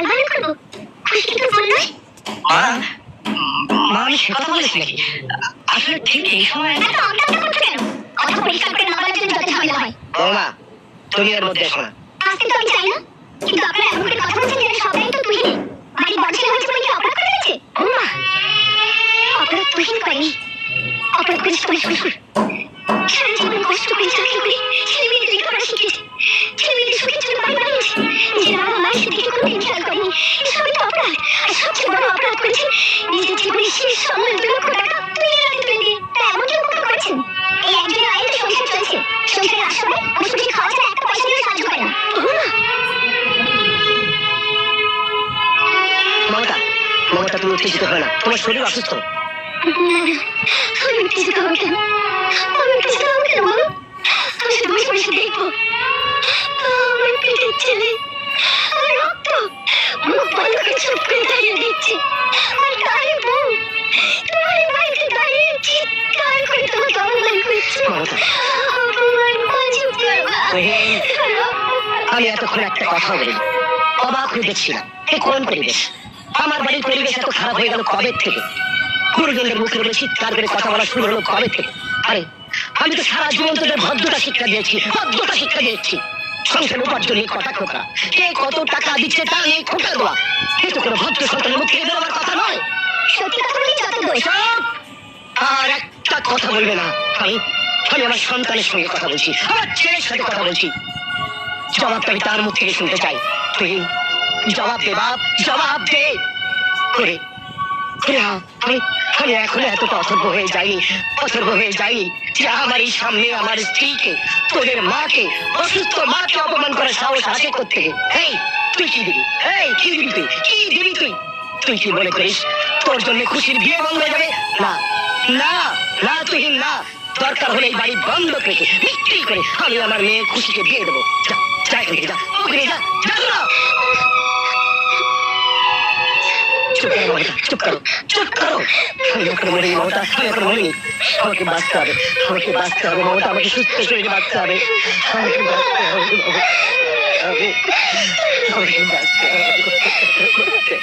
বাড়াবাড়ি করবো? খুশি কি তোর মনে নয়? মা মা আমি সে কথা বলেছি নাকি? আসলে ঠিক এই সময় এত আমতা করছো কেন? কথা পরিষ্কার করে না বলার জন্য যত ঝামেলা হয়। বৌমা তুমি এর মধ্যে এসো না। আসতে তো আমি চাই না, কিন্তু আপনারা এমন করে কথা বলছেন যেন সবাই তো তুহিন বাড়ির বড় হয়েছে বলে কি অপরাধ করে ফেলেছে? ওমা, অপরাধ তুহিন করেনি, অপরাধ করেছে তোমার শ্বশুর। সারা জীবন কষ্ট করে চাকরি করে ছেলেমেয়েদের লেখাপড়া শিখিয়েছে, ছেলেমেয়েদের সুখের জন্য বাড়ি বানিয়েছে, নিজের বাবা মায়ের সেদিকে কোনোদিন খেয়াল করেনি। এসবই তো অপরাধ। আর সবচেয়ে বড় অপরাধ করেছে নিজের জীবনের শেষ সময় 2 লক্ষ টাকা তুহিনের হাতে তুলে দিয়ে। তা এমন কেউ কোনো করেছেন? এই একজনের আয়ে তো সংসার চলছে, সংসারের আসলে বসে খাওয়া ছাড়া একটা পয়সা নিয়ে সাহায্য করে না। মমতা মমতা তুমি উত্তেজিত হয় না, তোমার শরীর অসুস্থ। আমি উত্তেজিত হবো কেন? আমি উত্তেজিত হবো কেন বলো? আমি শুধু বসে বসে দেখবো আমার পেটের ছেলে, আমার রক্ত মুখ বন্ধ করে চুপ করে দাঁড়িয়ে দেখছে। আর তাই বউ তোমার বাড়িতে দাঁড়িয়ে চিৎকার করে তোমাকে অপমান করছে। অপমান মাঝে করবা। আমি এতক্ষণ একটা কথা বলি, অবাক হয়ে দেখছিলাম এ কোন পরিবেশ। আমার বাড়ির পরিবেশ এত খারাপ হয়ে গেল কবে থেকে? গুরুজনদের মুখের উপরে চিৎকার করে কথা বলা শুরু হলো কবে থেকে? আরে আমি তো সারা জীবন তোদের ভদ্রতা শিক্ষা দিয়েছি, ভদ্রতা শিক্ষা দিয়েছি। সংসার উপার্জন নিয়ে কথা খোকা, কে কত টাকা দিচ্ছে তা নিয়ে খোকা দেওয়া, এ তো কোনো ভদ্র সন্তানের মুখে বেরোবার কথা নয়। সত্যি কথা বলি যত দোষ। চুপ! আর একটা কথা বলবে না। আমি আমি আমার সন্তানের সঙ্গে কথা বলছি, আমার ছেলের সাথে কথা বলছি। জবাবটা আমি তার মুখ থেকে শুনতে চাই। তুই জবাব দে বাপ, জবাব দে। করে আমি আমি এখনো এতটা অথর্ব হয়ে যাইনি যে আমার এই সামনে আমার স্ত্রীকে, তোদের মাকে, অসুস্থ মাকে অপমান করার সাহস আছে কোত্থেকে? এই তুই কি দিবি? এই কি দিবি তুই? কি দিবি তুই? তুই কি মনে করিস তোর জন্য খুশির বিয়ে বন্ধ হয়ে যাবে? না না না তুই না, দরকার হলে এই বাড়ি বন্ধ রেখে বিক্রি করে আমি আমার মেয়ের খুশিকে বিয়ে দেবো। যা যা এখান থেকে, যা ওখানে যা, যা তোরা। চুপ করো মমতা, চুপ করো, চুপ করো। আমি এখন মরিনি মমতা, আমি এখন মরিনি। আমাকে বাঁচতে হবে, আমাকে বাঁচতে হবে মমতা, আমাকে সুস্থ শরীরে বাঁচতে হবে, আমাকে বাঁচতে হবে, আমাকে বাঁচতে হবে।